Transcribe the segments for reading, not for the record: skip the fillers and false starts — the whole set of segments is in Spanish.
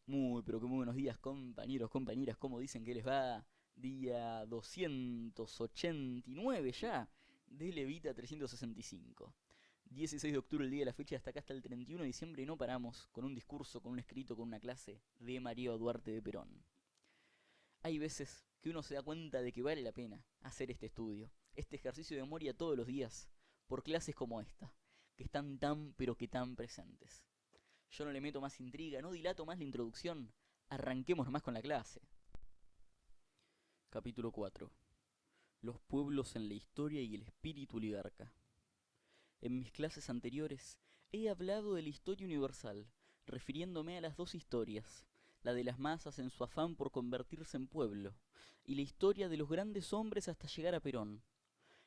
Pero que muy buenos días, compañeros, compañeras. ¿Cómo dicen que les va? Día 289 ya de Levita 365. 16 de octubre, el día de la fecha, hasta acá hasta el 31 de diciembre y no paramos con un discurso, con un escrito, con una clase de María Duarte de Perón. Hay veces que uno se da cuenta de que vale la pena hacer este estudio, este ejercicio de memoria todos los días, por clases como esta, que están tan pero que tan presentes. Yo no le meto más intriga, no dilato más la introducción. Arranquemos nomás con la clase. Capítulo 4. Los pueblos en la historia y el espíritu oligarca. En mis clases anteriores he hablado de la historia universal, refiriéndome a las dos historias, la de las masas en su afán por convertirse en pueblo, y la historia de los grandes hombres hasta llegar a Perón.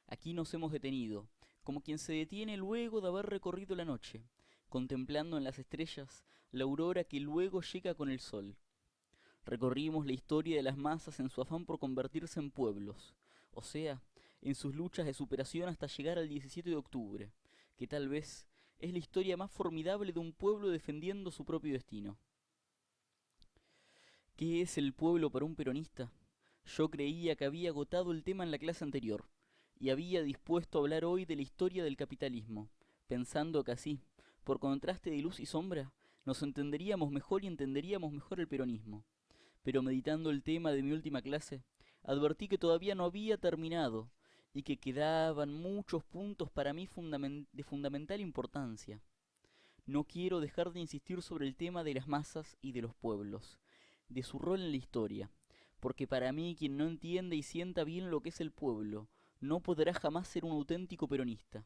Aquí nos hemos detenido, como quien se detiene luego de haber recorrido la noche, contemplando en las estrellas la aurora que luego llega con el sol. Recorrimos la historia de las masas en su afán por convertirse en pueblos, o sea, en sus luchas de superación hasta llegar al 17 de octubre, que tal vez es la historia más formidable de un pueblo defendiendo su propio destino. ¿Qué es el pueblo para un peronista? Yo creía que había agotado el tema en la clase anterior, y había dispuesto a hablar hoy de la historia del capitalismo, pensando que así, por contraste de luz y sombra, nos entenderíamos mejor y entenderíamos mejor el peronismo. Pero meditando el tema de mi última clase, advertí que todavía no había terminado y que quedaban muchos puntos para mí de fundamental importancia. No quiero dejar de insistir sobre el tema de las masas y de los pueblos, de su rol en la historia, porque para mí quien no entienda y sienta bien lo que es el pueblo, no podrá jamás ser un auténtico peronista.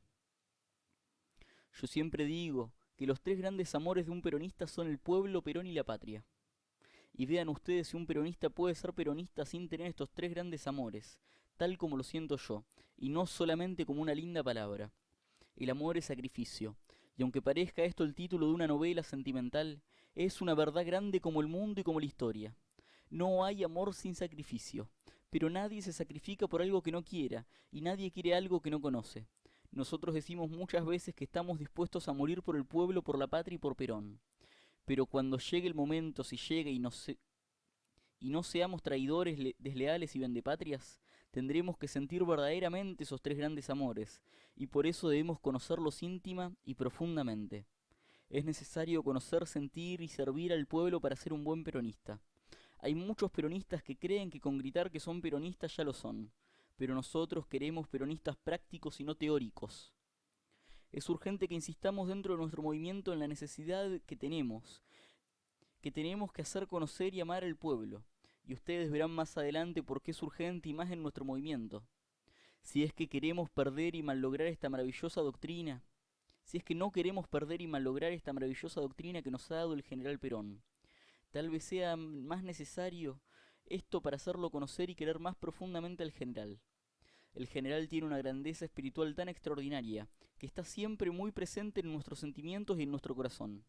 Yo siempre digo que los tres grandes amores de un peronista son el pueblo, Perón y la patria. Y vean ustedes si un peronista puede ser peronista sin tener estos tres grandes amores, tal como lo siento yo, y no solamente como una linda palabra. El amor es sacrificio, y aunque parezca esto el título de una novela sentimental, es una verdad grande como el mundo y como la historia. No hay amor sin sacrificio, pero nadie se sacrifica por algo que no quiera, y nadie quiere algo que no conoce. Nosotros decimos muchas veces que estamos dispuestos a morir por el pueblo, por la patria y por Perón. Pero cuando llegue el momento, si llega y no seamos traidores, desleales y vendepatrias, tendremos que sentir verdaderamente esos tres grandes amores, y por eso debemos conocerlos íntima y profundamente. Es necesario conocer, sentir y servir al pueblo para ser un buen peronista. Hay muchos peronistas que creen que con gritar que son peronistas ya lo son, pero nosotros queremos peronistas prácticos y no teóricos. Es urgente que insistamos dentro de nuestro movimiento en la necesidad que tenemos que hacer conocer y amar al pueblo, y ustedes verán más adelante por qué es urgente y más en nuestro movimiento. Si es que queremos perder y malograr esta maravillosa doctrina, si es que no queremos perder y malograr esta maravillosa doctrina que nos ha dado el general Perón, tal vez sea más necesario esto para hacerlo conocer y querer más profundamente al general. El general tiene una grandeza espiritual tan extraordinaria, que está siempre muy presente en nuestros sentimientos y en nuestro corazón.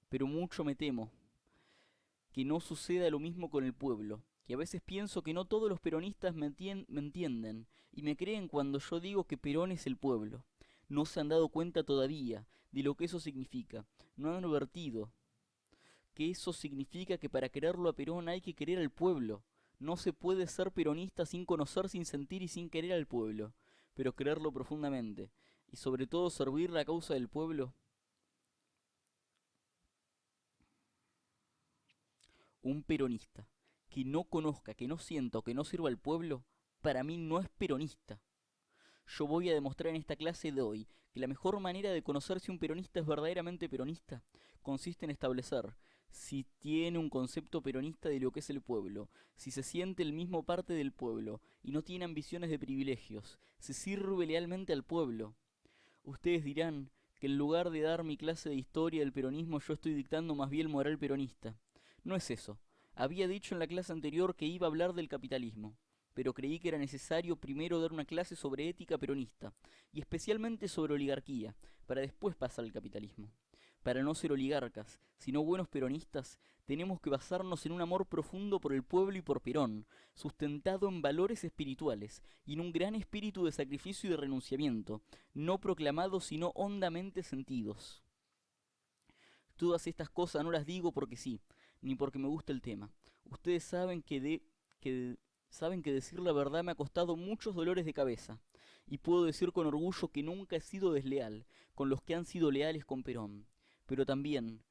Pero mucho me temo que no suceda lo mismo con el pueblo, que a veces pienso que no todos los peronistas me entienden y me creen cuando yo digo que Perón es el pueblo. No se han dado cuenta todavía de lo que eso significa, no han advertido que eso significa que para quererlo a Perón hay que querer al pueblo. No se puede ser peronista sin conocer, sin sentir y sin querer al pueblo, pero quererlo profundamente, y sobre todo servir la causa del pueblo. Un peronista que no conozca, que no sienta o que no sirva al pueblo, para mí no es peronista. Yo voy a demostrar en esta clase de hoy que la mejor manera de conocer si un peronista es verdaderamente peronista consiste en establecer si tiene un concepto peronista de lo que es el pueblo, si se siente el mismo parte del pueblo y no tiene ambiciones de privilegios, si sirve lealmente al pueblo. Ustedes dirán que en lugar de dar mi clase de historia del peronismo yo estoy dictando más bien moral peronista. No es eso. Había dicho en la clase anterior que iba a hablar del capitalismo, pero creí que era necesario primero dar una clase sobre ética peronista, y especialmente sobre oligarquía, para después pasar al capitalismo. Para no ser oligarcas, sino buenos peronistas, tenemos que basarnos en un amor profundo por el pueblo y por Perón, sustentado en valores espirituales y en un gran espíritu de sacrificio y de renunciamiento, no proclamados sino hondamente sentidos. Todas estas cosas no las digo porque sí, ni porque me gusta el tema. Ustedes saben que decir la verdad me ha costado muchos dolores de cabeza, y puedo decir con orgullo que nunca he sido desleal con los que han sido leales con Perón. Pero también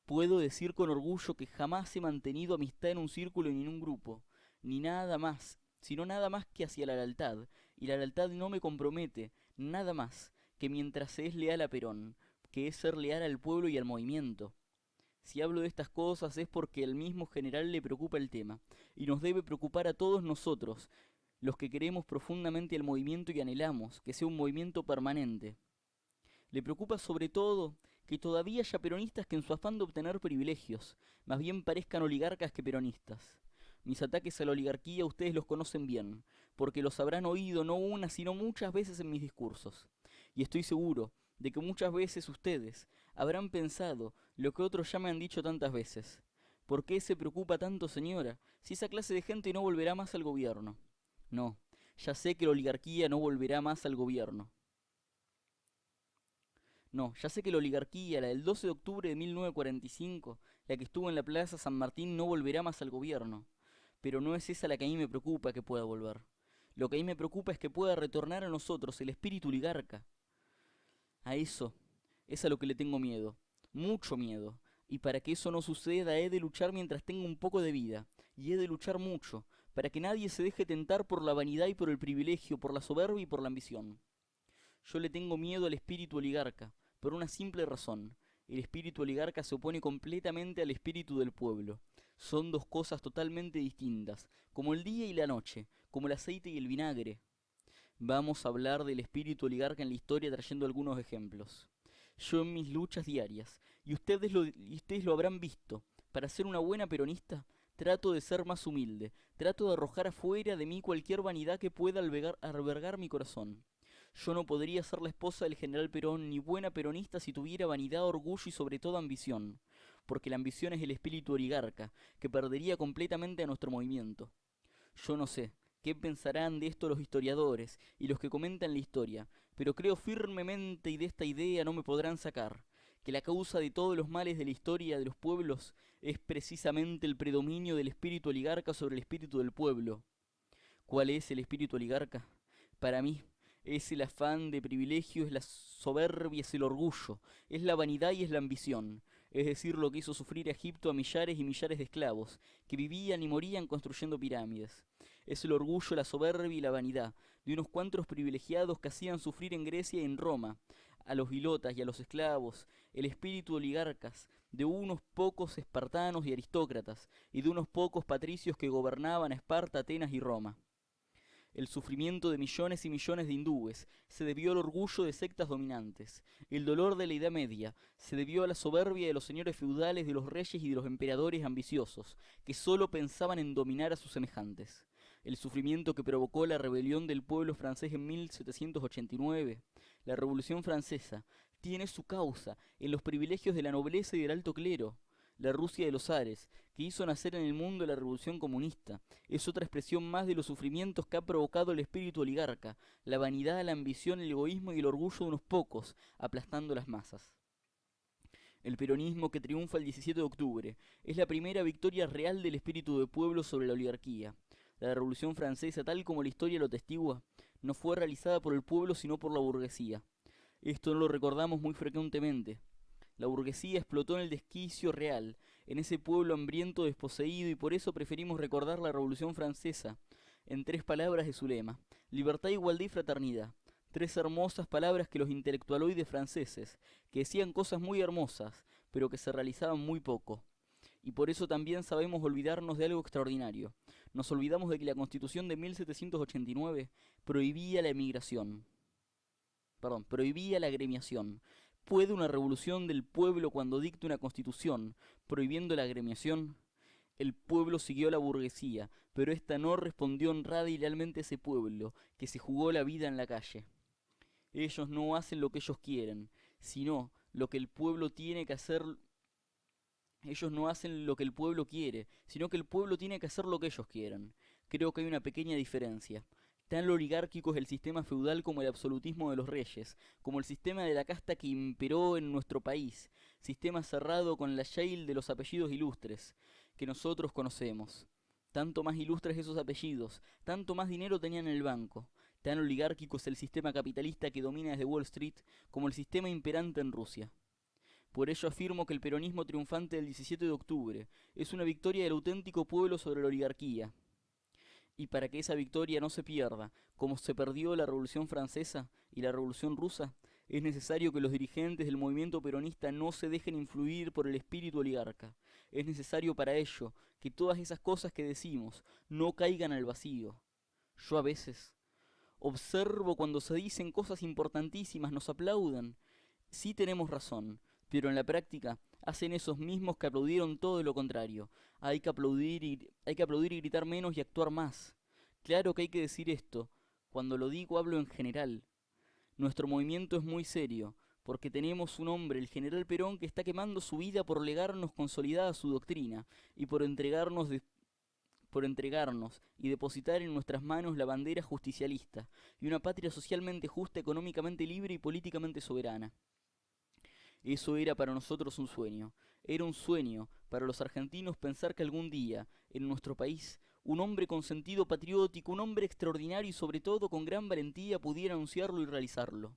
puedo decir con orgullo que jamás he mantenido amistad en un círculo ni en un grupo, ni nada más, sino nada más que hacia la lealtad, y la lealtad no me compromete, nada más, que mientras se es leal a Perón, que es ser leal al pueblo y al movimiento. Si hablo de estas cosas es porque al mismo general le preocupa el tema, y nos debe preocupar a todos nosotros, los que queremos profundamente el movimiento y anhelamos que sea un movimiento permanente. Le preocupa sobre todo que todavía haya peronistas que en su afán de obtener privilegios, más bien parezcan oligarcas que peronistas. Mis ataques a la oligarquía ustedes los conocen bien, porque los habrán oído no una, sino muchas veces en mis discursos. Y estoy seguro de que muchas veces ustedes habrán pensado lo que otros ya me han dicho tantas veces. ¿Por qué se preocupa tanto, señora, si esa clase de gente no volverá más al gobierno? No, ya sé que la oligarquía no volverá más al gobierno. No, ya sé que la oligarquía, la del 12 de octubre de 1945, la que estuvo en la Plaza San Martín, no volverá más al gobierno. Pero no es esa la que a mí me preocupa que pueda volver. Lo que a mí me preocupa es que pueda retornar a nosotros el espíritu oligarca. A eso es a lo que le tengo miedo, mucho miedo. Y para que eso no suceda he de luchar mientras tenga un poco de vida, y he de luchar mucho, para que nadie se deje tentar por la vanidad y por el privilegio, por la soberbia y por la ambición. Yo le tengo miedo al espíritu oligarca, por una simple razón. El espíritu oligarca se opone completamente al espíritu del pueblo. Son dos cosas totalmente distintas, como el día y la noche, como el aceite y el vinagre. Vamos a hablar del espíritu oligarca en la historia trayendo algunos ejemplos. Yo en mis luchas diarias, y ustedes lo habrán visto, para ser una buena peronista, trato de ser más humilde, trato de arrojar afuera de mí cualquier vanidad que pueda albergar mi corazón. Yo no podría ser la esposa del general Perón ni buena peronista si tuviera vanidad, orgullo y sobre todo ambición, porque la ambición es el espíritu oligarca, que perdería completamente a nuestro movimiento. Yo no sé qué pensarán de esto los historiadores y los que comentan la historia, pero creo firmemente y de esta idea no me podrán sacar, que la causa de todos los males de la historia de los pueblos es precisamente el predominio del espíritu oligarca sobre el espíritu del pueblo. ¿Cuál es el espíritu oligarca? Para mí, es el afán de privilegio, es la soberbia, es el orgullo, es la vanidad y es la ambición. Es decir, lo que hizo sufrir a Egipto a millares y millares de esclavos, que vivían y morían construyendo pirámides. Es el orgullo, la soberbia y la vanidad de unos cuantos privilegiados que hacían sufrir en Grecia y en Roma a los hilotas y a los esclavos, el espíritu oligarcas de unos pocos espartanos y aristócratas, y de unos pocos patricios que gobernaban a Esparta, Atenas y Roma. El sufrimiento de millones y millones de hindúes se debió al orgullo de sectas dominantes. El dolor de la Edad Media se debió a la soberbia de los señores feudales, de los reyes y de los emperadores ambiciosos, que sólo pensaban en dominar a sus semejantes. El sufrimiento que provocó la rebelión del pueblo francés en 1789, la Revolución Francesa, tiene su causa en los privilegios de la nobleza y del alto clero. La Rusia de los zares, que hizo nacer en el mundo la revolución comunista, es otra expresión más de los sufrimientos que ha provocado el espíritu oligarca, la vanidad, la ambición, el egoísmo y el orgullo de unos pocos, aplastando las masas. El peronismo que triunfa el 17 de octubre es la primera victoria real del espíritu de pueblo sobre la oligarquía. La Revolución Francesa, tal como la historia lo atestigua, no fue realizada por el pueblo sino por la burguesía. Esto no lo recordamos muy frecuentemente. La burguesía explotó en el desquicio real, en ese pueblo hambriento desposeído, y por eso preferimos recordar la Revolución Francesa en tres palabras de su lema: libertad, igualdad y fraternidad. Tres hermosas palabras que los intelectualoides franceses, que decían cosas muy hermosas, pero que se realizaban muy poco. Y por eso también sabemos olvidarnos de algo extraordinario. Nos olvidamos de que la Constitución de 1789 prohibía la emigración. Perdón, prohibía la agremiación. ¿Puede una revolución del pueblo cuando dicte una constitución prohibiendo la agremiación? El pueblo siguió a la burguesía, pero ésta no respondió honrada y lealmente a ese pueblo, que se jugó la vida en la calle. Ellos no hacen lo que ellos quieren, sino lo que el pueblo tiene que hacer. Ellos no hacen lo que el pueblo quiere, sino que el pueblo tiene que hacer lo que ellos quieren. Creo que hay una pequeña diferencia. Tan oligárquico es el sistema feudal como el absolutismo de los reyes, como el sistema de la casta que imperó en nuestro país, sistema cerrado con la Yale de los apellidos ilustres, que nosotros conocemos. Tanto más ilustres esos apellidos, tanto más dinero tenían en el banco. Tan oligárquico es el sistema capitalista que domina desde Wall Street como el sistema imperante en Rusia. Por ello afirmo que el peronismo triunfante del 17 de octubre es una victoria del auténtico pueblo sobre la oligarquía. Y para que esa victoria no se pierda, como se perdió la Revolución Francesa y la Revolución Rusa, es necesario que los dirigentes del movimiento peronista no se dejen influir por el espíritu oligarca. Es necesario para ello que todas esas cosas que decimos no caigan al vacío. Yo a veces observo cuando se dicen cosas importantísimas, nos aplauden. Sí tenemos razón, pero en la práctica hacen esos mismos que aplaudieron todo lo contrario. Hay que aplaudir y gritar menos y actuar más. Claro que hay que decir esto. Cuando lo digo hablo en general. Nuestro movimiento es muy serio, porque tenemos un hombre, el general Perón, que está quemando su vida por legarnos consolidada su doctrina y por entregarnos y depositar en nuestras manos la bandera justicialista y una patria socialmente justa, económicamente libre y políticamente soberana. Eso era para nosotros un sueño. Era un sueño para los argentinos pensar que algún día, en nuestro país, un hombre con sentido patriótico, un hombre extraordinario y sobre todo con gran valentía pudiera anunciarlo y realizarlo.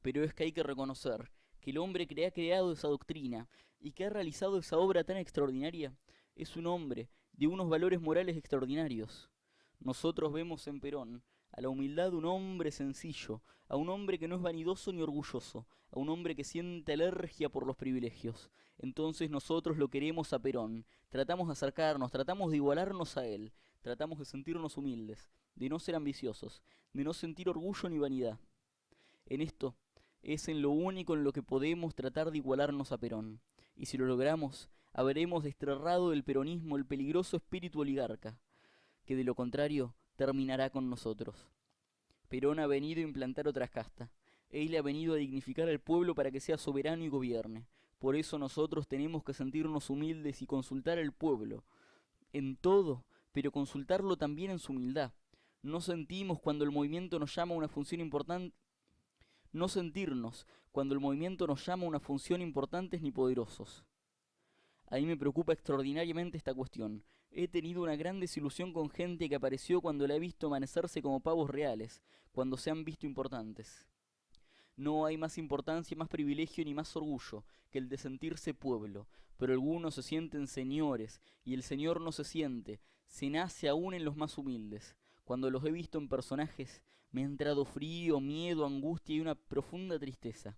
Pero es que hay que reconocer que el hombre que ha creado esa doctrina y que ha realizado esa obra tan extraordinaria es un hombre de unos valores morales extraordinarios. Nosotros vemos en Perón a la humildad de un hombre sencillo, a un hombre que no es vanidoso ni orgulloso, a un hombre que siente alergia por los privilegios. Entonces nosotros lo queremos a Perón, tratamos de acercarnos, tratamos de igualarnos a él, tratamos de sentirnos humildes, de no ser ambiciosos, de no sentir orgullo ni vanidad. En esto es en lo único en lo que podemos tratar de igualarnos a Perón. Y si lo logramos, habremos desterrado del peronismo el peligroso espíritu oligarca, que de lo contrario terminará con nosotros. Perón ha venido a implantar otra casta. Él ha venido a dignificar al pueblo para que sea soberano y gobierne. Por eso nosotros tenemos que sentirnos humildes y consultar al pueblo en todo, pero consultarlo también en su humildad. No sentimos cuando el movimiento nos llama a una función importante, no sentirnos cuando el movimiento nos llama a una función importantes ni poderosos. A mí me preocupa extraordinariamente esta cuestión. He tenido una gran desilusión con gente que apareció cuando la he visto amanecerse como pavos reales, cuando se han visto importantes. No hay más importancia, más privilegio ni más orgullo que el de sentirse pueblo, pero algunos se sienten señores, y el señor no se siente, se nace aún en los más humildes. Cuando los he visto en personajes, me ha entrado frío, miedo, angustia y una profunda tristeza.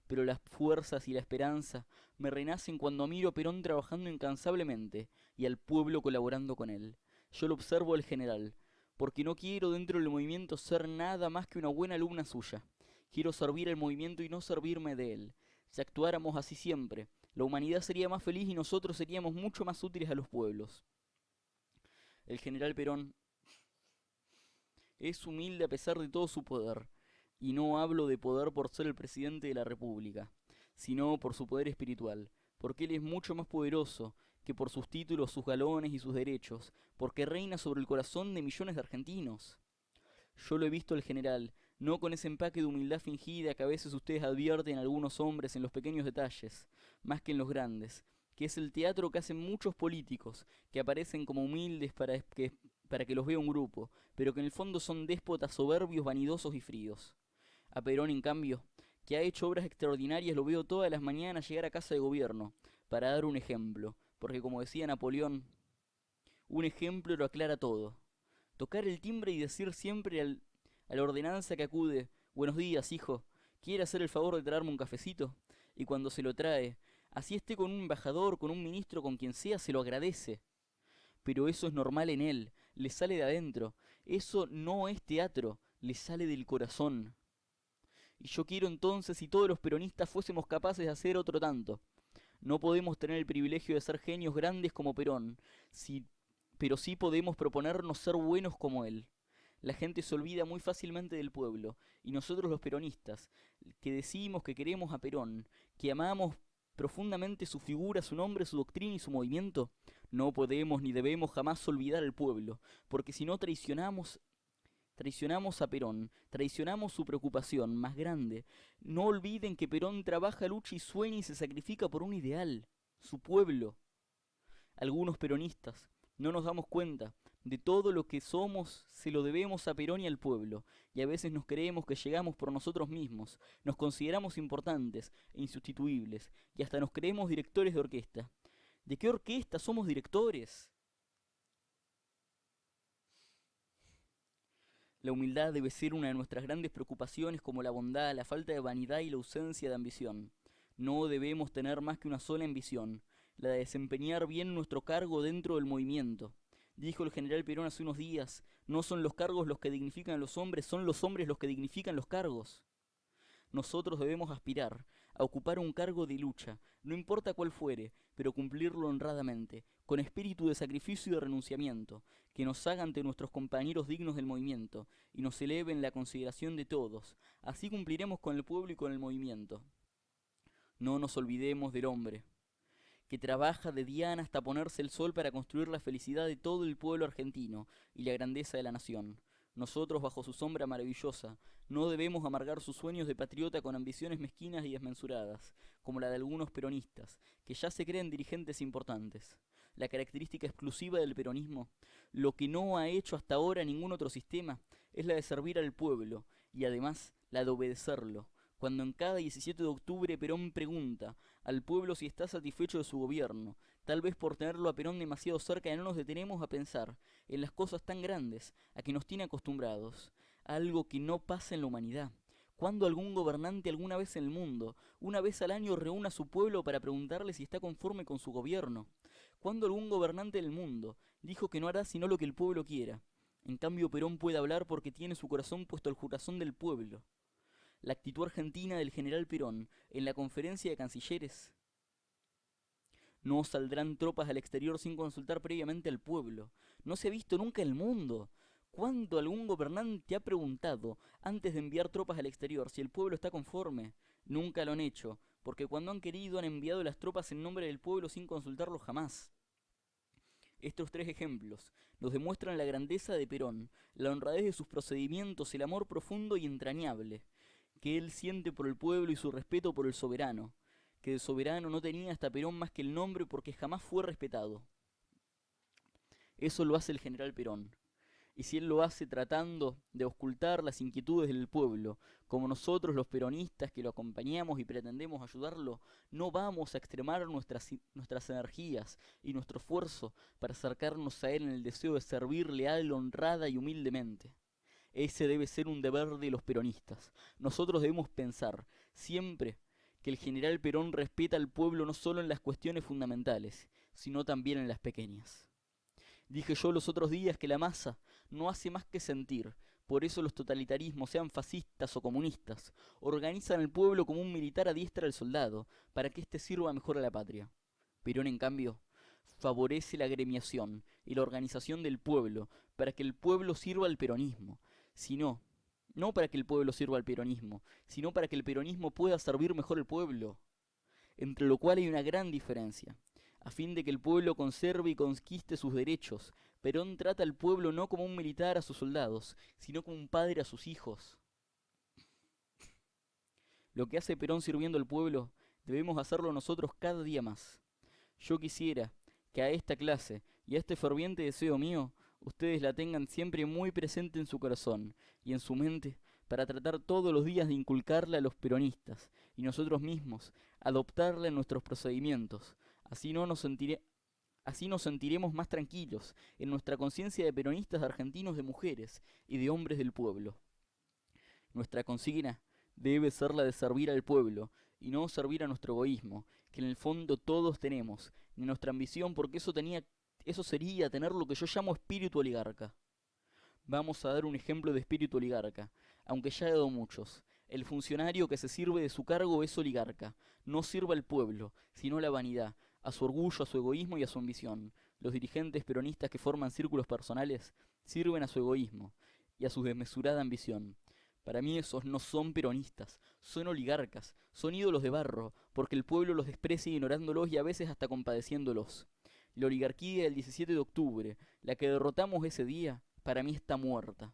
Pero las fuerzas y la esperanza me renacen cuando miro a Perón trabajando incansablemente y al pueblo colaborando con él. Yo lo observo al general, porque no quiero dentro del movimiento ser nada más que una buena alumna suya. Quiero servir al movimiento y no servirme de él. Si actuáramos así siempre, la humanidad sería más feliz y nosotros seríamos mucho más útiles a los pueblos. El general Perón es humilde a pesar de todo su poder, y no hablo de poder por ser el presidente de la República, sino por su poder espiritual, porque él es mucho más poderoso que por sus títulos, sus galones y sus derechos, porque reina sobre el corazón de millones de argentinos. Yo lo he visto al general, no con ese empaque de humildad fingida que a veces ustedes advierten en algunos hombres en los pequeños detalles, más que en los grandes, que es el teatro que hacen muchos políticos, que aparecen como humildes para que los vea un grupo, pero que en el fondo son déspotas soberbios, vanidosos y fríos. A Perón, en cambio, que ha hecho obras extraordinarias, lo veo todas las mañanas llegar a casa de gobierno, para dar un ejemplo, porque como decía Napoleón, un ejemplo lo aclara todo. Tocar el timbre y decir siempre a la ordenanza que acude, buenos días, hijo, ¿quiere hacer el favor de traerme un cafecito? Y cuando se lo trae, así esté con un embajador, con un ministro, con quien sea, se lo agradece. Pero eso es normal en él, le sale de adentro. Eso no es teatro, le sale del corazón. Y yo quiero entonces si todos los peronistas fuésemos capaces de hacer otro tanto. No podemos tener el privilegio de ser genios grandes como Perón, pero sí podemos proponernos ser buenos como él. La gente se olvida muy fácilmente del pueblo, y nosotros los peronistas, que decimos que queremos a Perón, que amamos profundamente su figura, su nombre, su doctrina y su movimiento, No podemos ni debemos jamás olvidar al pueblo, porque si no traicionamos a Perón, traicionamos su preocupación más grande. No olviden que Perón trabaja, lucha y sueña y se sacrifica por un ideal, su pueblo. Algunos peronistas no nos damos cuenta de todo lo que somos, se lo debemos a Perón y al pueblo, y a veces nos creemos que llegamos por nosotros mismos, nos consideramos importantes e insustituibles, y hasta nos creemos directores de orquesta. ¿De qué orquesta somos directores? La humildad debe ser una de nuestras grandes preocupaciones, como la bondad, la falta de vanidad y la ausencia de ambición. No debemos tener más que una sola ambición, la de desempeñar bien nuestro cargo dentro del movimiento. Dijo el general Perón hace unos días, no son los cargos los que dignifican a los hombres, son los hombres los que dignifican los cargos. Nosotros debemos aspirar a ocupar un cargo de lucha, no importa cuál fuere, pero cumplirlo honradamente, con espíritu de sacrificio y de renunciamiento, que nos haga ante nuestros compañeros dignos del movimiento, y nos eleve en la consideración de todos. Así cumpliremos con el pueblo y con el movimiento. No nos olvidemos del hombre, que trabaja de diana hasta ponerse el sol para construir la felicidad de todo el pueblo argentino y la grandeza de la nación. Nosotros, bajo su sombra maravillosa, no debemos amargar sus sueños de patriota con ambiciones mezquinas y desmesuradas, como la de algunos peronistas, que ya se creen dirigentes importantes. La característica exclusiva del peronismo, lo que no ha hecho hasta ahora ningún otro sistema, es la de servir al pueblo, y además la de obedecerlo. Cuando en cada 17 de octubre Perón pregunta al pueblo si está satisfecho de su gobierno, tal vez por tenerlo a Perón demasiado cerca y no nos detenemos a pensar en las cosas tan grandes a que nos tiene acostumbrados, algo que no pasa en la humanidad. Cuando algún gobernante alguna vez en el mundo, una vez al año reúne a su pueblo para preguntarle si está conforme con su gobierno. Cuando algún gobernante del mundo dijo que no hará sino lo que el pueblo quiera. En cambio Perón puede hablar porque tiene su corazón puesto al corazón del pueblo. La actitud argentina del general Perón en la conferencia de cancilleres. No saldrán tropas al exterior sin consultar previamente al pueblo. No se ha visto nunca en el mundo. ¿Cuándo algún gobernante ha preguntado, antes de enviar tropas al exterior, si el pueblo está conforme? Nunca lo han hecho, porque cuando han querido han enviado las tropas en nombre del pueblo sin consultarlo jamás. Estos tres ejemplos nos demuestran la grandeza de Perón, la honradez de sus procedimientos, el amor profundo y entrañable que él siente por el pueblo y su respeto por el soberano, que de soberano no tenía hasta Perón más que el nombre porque jamás fue respetado. Eso lo hace el general Perón. Y si él lo hace tratando de ocultar las inquietudes del pueblo, como nosotros los peronistas que lo acompañamos y pretendemos ayudarlo, no vamos a extremar nuestras energías y nuestro esfuerzo para acercarnos a él en el deseo de servir leal, honrada y humildemente. Ese debe ser un deber de los peronistas. Nosotros debemos pensar siempre que el general Perón respeta al pueblo no solo en las cuestiones fundamentales, sino también en las pequeñas. Dije yo los otros días que la masa no hace más que sentir. Por eso los totalitarismos, sean fascistas o comunistas, organizan al pueblo como un militar adiestra al soldado, para que éste sirva mejor a la patria. Perón, en cambio, favorece la agremiación y la organización del pueblo, para que el pueblo sirva al peronismo. Si no, no para que el pueblo sirva al peronismo, sino para que el peronismo pueda servir mejor al pueblo. Entre lo cual hay una gran diferencia. A fin de que el pueblo conserve y conquiste sus derechos, Perón trata al pueblo no como un militar a sus soldados, sino como un padre a sus hijos. Lo que hace Perón sirviendo al pueblo, debemos hacerlo nosotros cada día más. Yo quisiera que a esta clase y a este ferviente deseo mío, ustedes la tengan siempre muy presente en su corazón y en su mente, para tratar todos los días de inculcarla a los peronistas y nosotros mismos, adoptarla en nuestros procedimientos. Así nos sentiremos más tranquilos en nuestra conciencia de peronistas, de argentinos, de mujeres y de hombres del pueblo. Nuestra consigna debe ser la de servir al pueblo y no servir a nuestro egoísmo, que en el fondo todos tenemos, ni nuestra ambición, porque eso sería tener lo que yo llamo espíritu oligarca. Vamos a dar un ejemplo de espíritu oligarca, aunque ya he dado muchos. El funcionario que se sirve de su cargo es oligarca, no sirve al pueblo, sino a la vanidad, a su orgullo, a su egoísmo y a su ambición. Los dirigentes peronistas que forman círculos personales sirven a su egoísmo y a su desmesurada ambición. Para mí esos no son peronistas, son oligarcas, son ídolos de barro, porque el pueblo los desprecia ignorándolos y a veces hasta compadeciéndolos. La oligarquía del 17 de octubre, la que derrotamos ese día, para mí está muerta.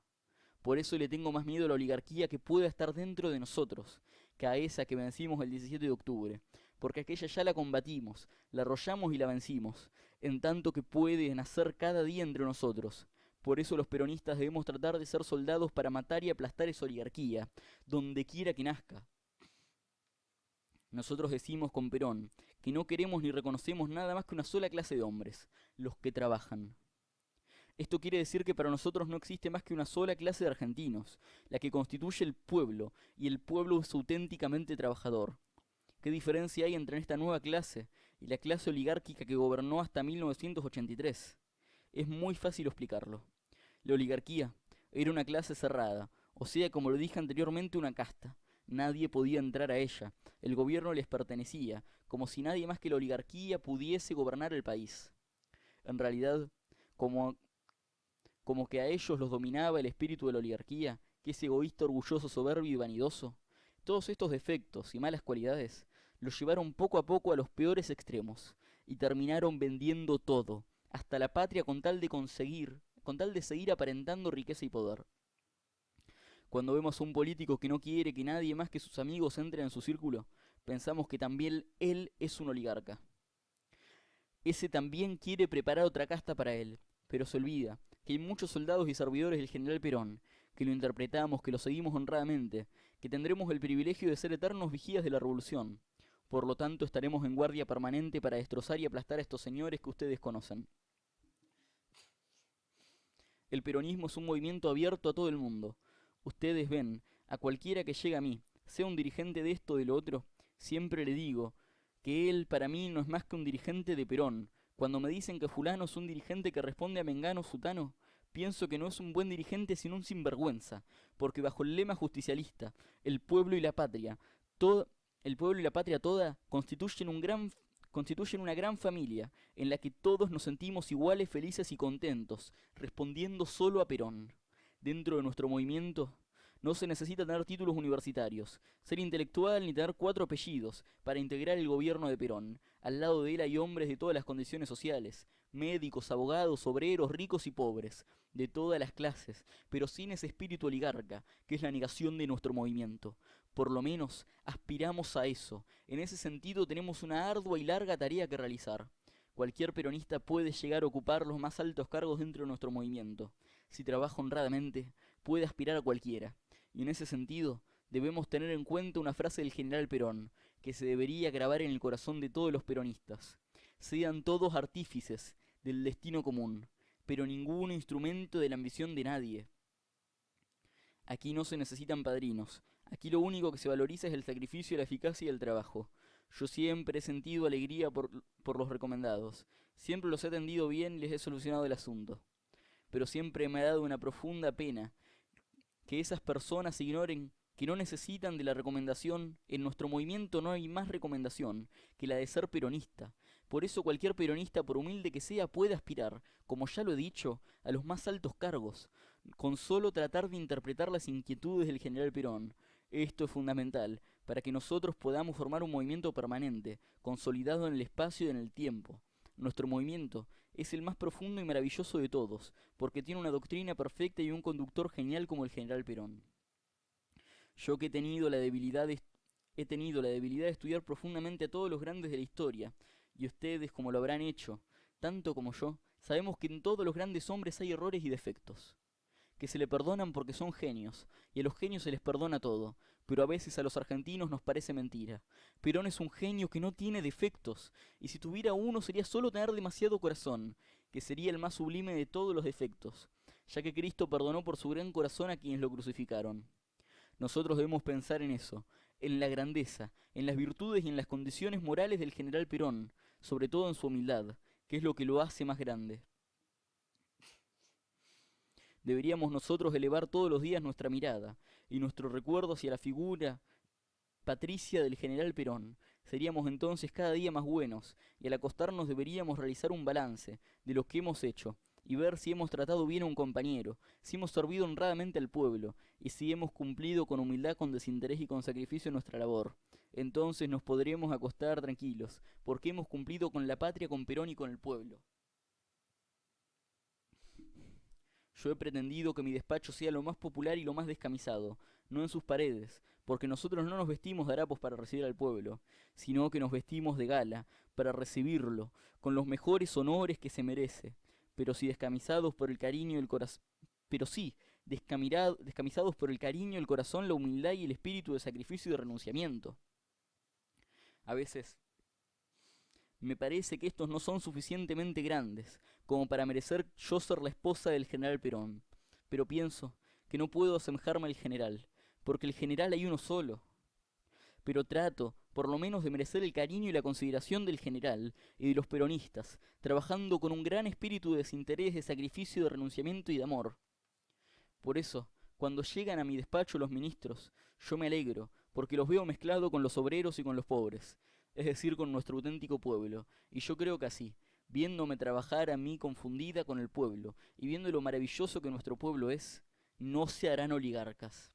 Por eso le tengo más miedo a la oligarquía que pueda estar dentro de nosotros, que a esa que vencimos el 17 de octubre, porque aquella ya la combatimos, la arrollamos y la vencimos, en tanto que puede nacer cada día entre nosotros. Por eso los peronistas debemos tratar de ser soldados para matar y aplastar esa oligarquía, donde quiera que nazca. Nosotros decimos con Perón que no queremos ni reconocemos nada más que una sola clase de hombres, los que trabajan. Esto quiere decir que para nosotros no existe más que una sola clase de argentinos, la que constituye el pueblo, y el pueblo es auténticamente trabajador. ¿Qué diferencia hay entre esta nueva clase y la clase oligárquica que gobernó hasta 1983? Es muy fácil explicarlo. La oligarquía era una clase cerrada, o sea, como lo dije anteriormente, una casta. Nadie podía entrar a ella, el gobierno les pertenecía, como si nadie más que la oligarquía pudiese gobernar el país. En realidad, como como que a ellos los dominaba el espíritu de la oligarquía, que es egoísta, orgulloso, soberbio y vanidoso. Todos estos defectos y malas cualidades los llevaron poco a poco a los peores extremos, y terminaron vendiendo todo, hasta la patria con tal de seguir aparentando riqueza y poder. Cuando vemos a un político que no quiere que nadie más que sus amigos entren en su círculo, pensamos que también él es un oligarca. Ese también quiere preparar otra casta para él, pero se olvida que hay muchos soldados y servidores del general Perón, que lo interpretamos, que lo seguimos honradamente, que tendremos el privilegio de ser eternos vigías de la revolución. Por lo tanto, estaremos en guardia permanente para destrozar y aplastar a estos señores que ustedes conocen. El peronismo es un movimiento abierto a todo el mundo. Ustedes ven, a cualquiera que llegue a mí, sea un dirigente de esto o de lo otro, siempre le digo que él para mí no es más que un dirigente de Perón. Cuando me dicen que fulano es un dirigente que responde a Mengano Sutano, pienso que no es un buen dirigente sino un sinvergüenza, porque bajo el lema justicialista, el pueblo y la patria, todo, el pueblo y la patria toda constituyen una gran familia, en la que todos nos sentimos iguales, felices y contentos, respondiendo solo a Perón. Dentro de nuestro movimiento no se necesita tener títulos universitarios, ser intelectual ni tener 4 apellidos para integrar el gobierno de Perón. Al lado de él hay hombres de todas las condiciones sociales, médicos, abogados, obreros, ricos y pobres, de todas las clases, pero sin ese espíritu oligarca, que es la negación de nuestro movimiento. Por lo menos aspiramos a eso. En ese sentido tenemos una ardua y larga tarea que realizar. Cualquier peronista puede llegar a ocupar los más altos cargos dentro de nuestro movimiento. Si trabaja honradamente, puede aspirar a cualquiera. Y en ese sentido, debemos tener en cuenta una frase del general Perón, que se debería grabar en el corazón de todos los peronistas. Sean todos artífices del destino común, pero ningún instrumento de la ambición de nadie. Aquí no se necesitan padrinos. Aquí lo único que se valoriza es el sacrificio, la eficacia y el trabajo. Yo siempre he sentido alegría por los recomendados. Siempre los he atendido bien y les he solucionado el asunto. Pero siempre me ha dado una profunda pena que esas personas ignoren que no necesitan de la recomendación. En nuestro movimiento no hay más recomendación que la de ser peronista. Por eso cualquier peronista, por humilde que sea, puede aspirar, como ya lo he dicho, a los más altos cargos, con solo tratar de interpretar las inquietudes del general Perón. Esto es fundamental, para que nosotros podamos formar un movimiento permanente, consolidado en el espacio y en el tiempo. Nuestro movimiento es el más profundo y maravilloso de todos, porque tiene una doctrina perfecta y un conductor genial como el general Perón. Yo que he tenido la debilidad de estudiar profundamente a todos los grandes de la historia, y ustedes, como lo habrán hecho, tanto como yo, sabemos que en todos los grandes hombres hay errores y defectos, que se le perdonan porque son genios, y a los genios se les perdona todo, pero a veces a los argentinos nos parece mentira. Perón es un genio que no tiene defectos, y si tuviera uno sería solo tener demasiado corazón, que sería el más sublime de todos los defectos, ya que Cristo perdonó por su gran corazón a quienes lo crucificaron. Nosotros debemos pensar en eso, en la grandeza, en las virtudes y en las condiciones morales del general Perón, sobre todo en su humildad, que es lo que lo hace más grande. Deberíamos nosotros elevar todos los días nuestra mirada y nuestro recuerdo hacia la figura patricia del general Perón. Seríamos entonces cada día más buenos, y al acostarnos deberíamos realizar un balance de lo que hemos hecho, y ver si hemos tratado bien a un compañero, si hemos servido honradamente al pueblo, y si hemos cumplido con humildad, con desinterés y con sacrificio nuestra labor. Entonces nos podremos acostar tranquilos, porque hemos cumplido con la patria, con Perón y con el pueblo. Yo he pretendido que mi despacho sea lo más popular y lo más descamisado, no en sus paredes, porque nosotros no nos vestimos de harapos para recibir al pueblo, sino que nos vestimos de gala, para recibirlo, con los mejores honores que se merece, pero si descamisados por el cariño y el corazón, pero sí, descamisados por el cariño, el corazón, la humildad y el espíritu de sacrificio y de renunciamiento. A veces me parece que estos no son suficientemente grandes como para merecer yo ser la esposa del general Perón, pero pienso que no puedo asemejarme al general, porque el general hay uno solo. Pero trato, por lo menos, de merecer el cariño y la consideración del general y de los peronistas, trabajando con un gran espíritu de desinterés, de sacrificio, de renunciamiento y de amor. Por eso, cuando llegan a mi despacho los ministros, yo me alegro, porque los veo mezclados con los obreros y con los pobres, es decir, con nuestro auténtico pueblo, y yo creo que así, viéndome trabajar a mí confundida con el pueblo, y viendo lo maravilloso que nuestro pueblo es, no se harán oligarcas.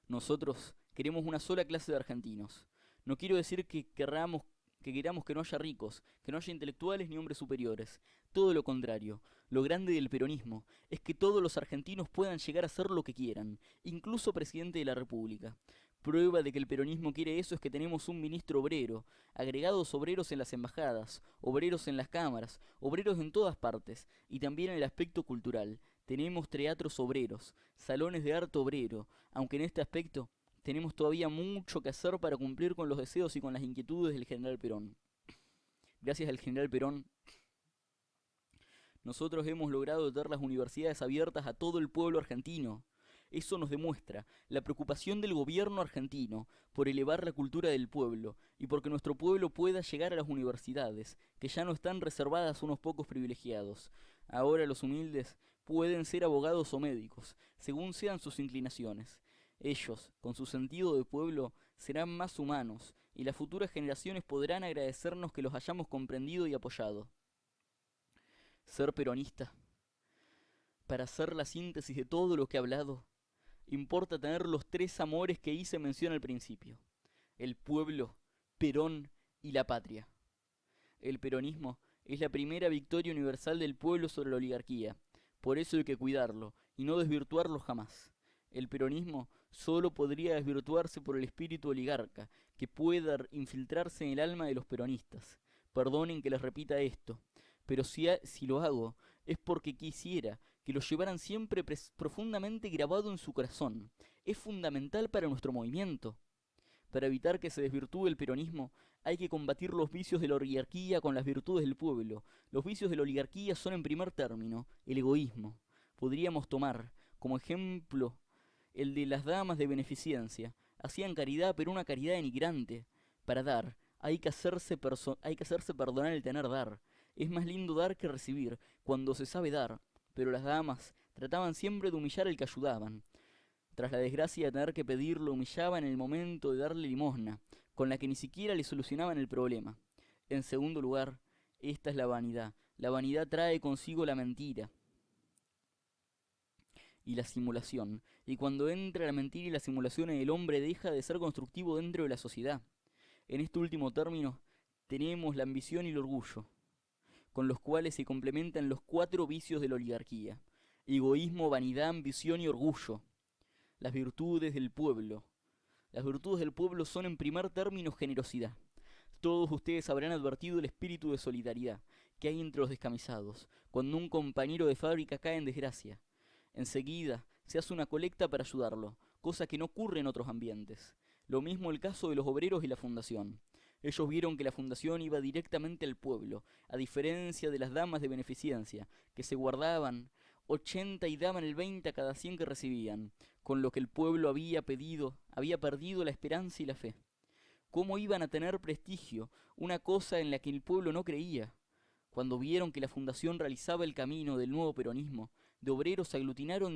Nosotros queremos una sola clase de argentinos. No quiero decir que queramos que no haya ricos, que no haya intelectuales ni hombres superiores. Todo lo contrario. Lo grande del peronismo es que todos los argentinos puedan llegar a ser lo que quieran, incluso presidente de la República. Prueba de que el peronismo quiere eso es que tenemos un ministro obrero, agregados obreros en las embajadas, obreros en las cámaras, obreros en todas partes, y también en el aspecto cultural. Tenemos teatros obreros, salones de arte obrero, aunque en este aspecto tenemos todavía mucho que hacer para cumplir con los deseos y con las inquietudes del general Perón. Gracias al general Perón, nosotros hemos logrado tener las universidades abiertas a todo el pueblo argentino. Eso nos demuestra la preocupación del gobierno argentino por elevar la cultura del pueblo y porque nuestro pueblo pueda llegar a las universidades, que ya no están reservadas a unos pocos privilegiados. Ahora los humildes pueden ser abogados o médicos, según sean sus inclinaciones. Ellos, con su sentido de pueblo, serán más humanos, y las futuras generaciones podrán agradecernos que los hayamos comprendido y apoyado. Ser peronista, para hacer la síntesis de todo lo que he hablado, importa tener los tres amores que hice mención al principio: el pueblo, Perón y la patria. El peronismo es la primera victoria universal del pueblo sobre la oligarquía, por eso hay que cuidarlo y no desvirtuarlo jamás. El peronismo solo podría desvirtuarse por el espíritu oligarca, que pueda infiltrarse en el alma de los peronistas. Perdonen que les repita esto, pero si lo hago es porque quisiera que lo llevaran siempre profundamente grabado en su corazón. Es fundamental para nuestro movimiento. Para evitar que se desvirtúe el peronismo, hay que combatir los vicios de la oligarquía con las virtudes del pueblo. Los vicios de la oligarquía son, en primer término, el egoísmo. Podríamos tomar como ejemplo el de las damas de beneficencia. Hacían caridad, pero una caridad denigrante. Para dar, hay que hacerse perdonar el tener dar. Es más lindo dar que recibir, cuando se sabe dar, pero las damas trataban siempre de humillar al que ayudaban. Tras la desgracia de tener que pedir, lo humillaban en el momento de darle limosna, con la que ni siquiera le solucionaban el problema. En segundo lugar, esta es la vanidad. La vanidad trae consigo la mentira y la simulación, y cuando entra la mentira y la simulación en el hombre deja de ser constructivo dentro de la sociedad. En este último término tenemos la ambición y el orgullo, con los cuales se complementan los cuatro vicios de la oligarquía: egoísmo, vanidad, ambición y orgullo. Las virtudes del pueblo. Las virtudes del pueblo son, en primer término, generosidad. Todos ustedes habrán advertido el espíritu de solidaridad que hay entre los descamisados, cuando un compañero de fábrica cae en desgracia. Enseguida se hace una colecta para ayudarlo, cosa que no ocurre en otros ambientes. Lo mismo el caso de los obreros y la fundación. Ellos vieron que la fundación iba directamente al pueblo, a diferencia de las damas de beneficencia, que se guardaban 80 y daban el 20 a cada 100 que recibían, con lo que el pueblo había perdido la esperanza y la fe. ¿Cómo iban a tener prestigio una cosa en la que el pueblo no creía? Cuando vieron que la fundación realizaba el camino del nuevo peronismo, de obreros se aglutinaron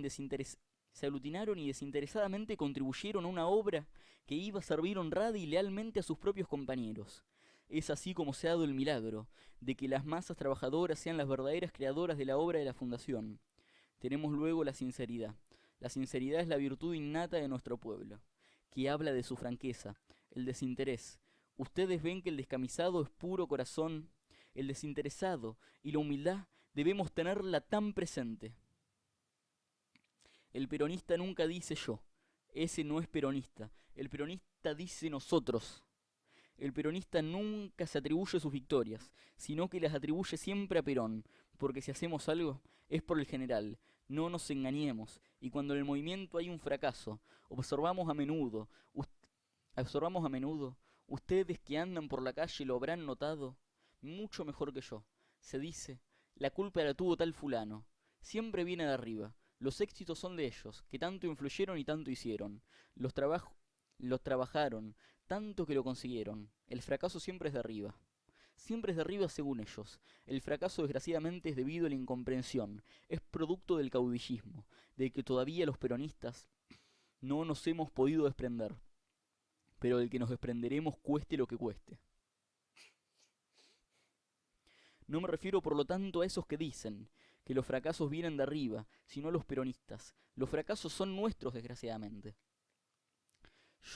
y desinteresadamente contribuyeron a una obra que iba a servir honrada y lealmente a sus propios compañeros. Es así como se ha dado el milagro de que las masas trabajadoras sean las verdaderas creadoras de la obra de la fundación. Tenemos luego la sinceridad. La sinceridad es la virtud innata de nuestro pueblo, que habla de su franqueza. el desinterés. Ustedes ven que el descamisado es puro corazón, el desinteresado y la humildad debemos tenerla tan presente. El peronista nunca dice yo, ese no es peronista, el peronista dice nosotros. El peronista nunca se atribuye sus victorias, sino que las atribuye siempre a Perón, porque si hacemos algo es por el general, no nos engañemos, y cuando en el movimiento hay un fracaso, observamos a menudo, ustedes que andan por la calle lo habrán notado, mucho mejor que yo, se dice, la culpa la tuvo tal fulano, siempre viene de arriba, los éxitos son de ellos, que tanto influyeron y tanto hicieron, los trabajaron, tanto que lo consiguieron. El fracaso siempre es de arriba. Siempre es de arriba según ellos. El fracaso desgraciadamente es debido a la incomprensión. Es producto del caudillismo, de que todavía los peronistas no nos hemos podido desprender. Pero del que nos desprenderemos cueste lo que cueste. No me refiero por lo tanto a esos que dicen que los fracasos vienen de arriba, sino a los peronistas. Los fracasos son nuestros desgraciadamente.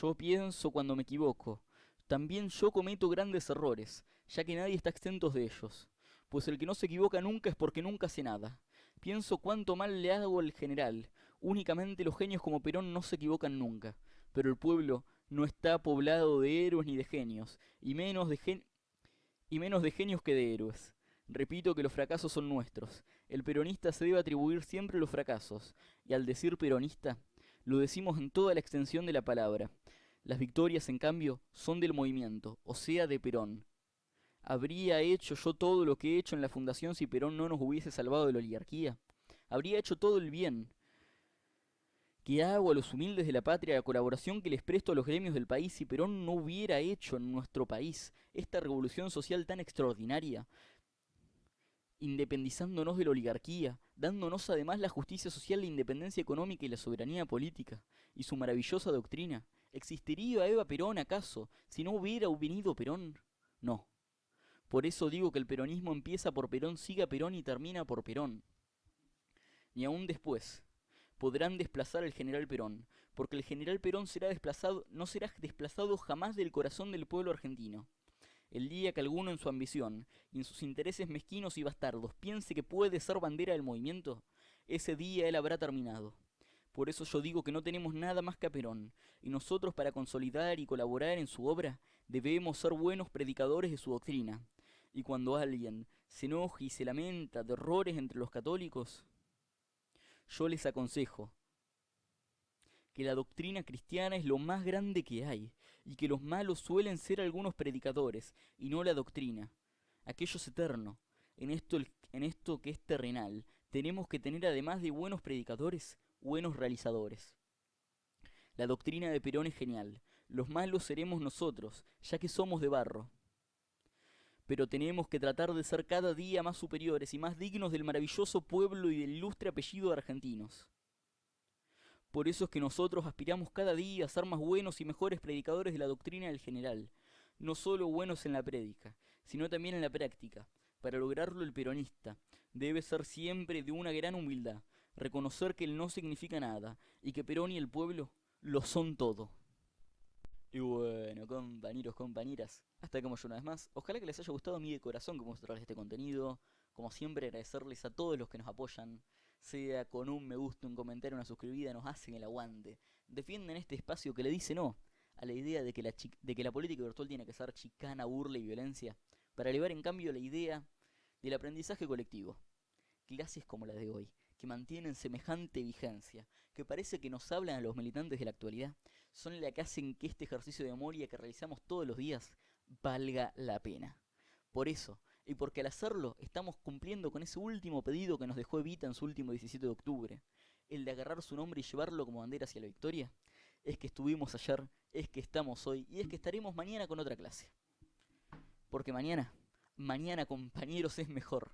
Yo pienso cuando me equivoco. También yo cometo grandes errores, ya que nadie está exento de ellos. Pues el que no se equivoca nunca es porque nunca hace nada. Pienso cuánto mal le hago al general. Únicamente los genios como Perón no se equivocan nunca. Pero el pueblo no está poblado de héroes ni de genios, y menos de genios que de héroes. Repito que los fracasos son nuestros. El peronista se debe atribuir siempre los fracasos, y al decir peronista, lo decimos en toda la extensión de la palabra. Las victorias, en cambio, son del movimiento, o sea, de Perón. ¿Habría hecho yo todo lo que he hecho en la fundación si Perón no nos hubiese salvado de la oligarquía? ¿Habría hecho todo el bien que hago a los humildes de la patria, la colaboración que les presto a los gremios del país si Perón no hubiera hecho en nuestro país esta revolución social tan extraordinaria, independizándonos de la oligarquía, dándonos además la justicia social, la independencia económica y la soberanía política, y su maravillosa doctrina? ¿Existiría Eva Perón acaso si no hubiera venido Perón? No. Por eso digo que el peronismo empieza por Perón, sigue a Perón y termina por Perón. Ni aún después podrán desplazar al general Perón, porque el general Perón no será desplazado jamás del corazón del pueblo argentino. El día que alguno en su ambición y en sus intereses mezquinos y bastardos piense que puede ser bandera del movimiento, ese día él habrá terminado. Por eso yo digo que no tenemos nada más que a Perón, y nosotros para consolidar y colaborar en su obra debemos ser buenos predicadores de su doctrina. Y cuando alguien se enoje y se lamenta de errores entre los católicos, yo les aconsejo que la doctrina cristiana es lo más grande que hay, y que los malos suelen ser algunos predicadores, y no la doctrina. Aquello es eterno. En esto que es terrenal, tenemos que tener además de buenos predicadores, buenos realizadores. La doctrina de Perón es genial. Los malos seremos nosotros, ya que somos de barro. Pero tenemos que tratar de ser cada día más superiores y más dignos del maravilloso pueblo y del ilustre apellido de argentinos. Por eso es que nosotros aspiramos cada día a ser más buenos y mejores predicadores de la doctrina del general, no solo buenos en la prédica, sino también en la práctica. Para lograrlo el peronista debe ser siempre de una gran humildad, reconocer que él no significa nada y que Perón y el pueblo lo son todo. Y bueno, compañeros, compañeras, hasta como yo una vez más. Ojalá que les haya gustado a mí de corazón como mostrarles este contenido. Como siempre, agradecerles a todos los que nos apoyan, sea con un me gusta, un comentario, una suscribida, nos hacen el aguante. Defienden este espacio que le dice no a la idea de que la política virtual tiene que ser chicana, burla y violencia, para elevar en cambio la idea del aprendizaje colectivo. Clases como la de hoy, que mantienen semejante vigencia, que parece que nos hablan a los militantes de la actualidad, son la que hacen que este ejercicio de memoria que realizamos todos los días valga la pena. Por eso, y porque al hacerlo estamos cumpliendo con ese último pedido que nos dejó Evita en su último 17 de octubre, el de agarrar su nombre y llevarlo como bandera hacia la victoria, es que estuvimos ayer, es que estamos hoy y es que estaremos mañana con otra clase. Porque mañana, compañeros, es mejor.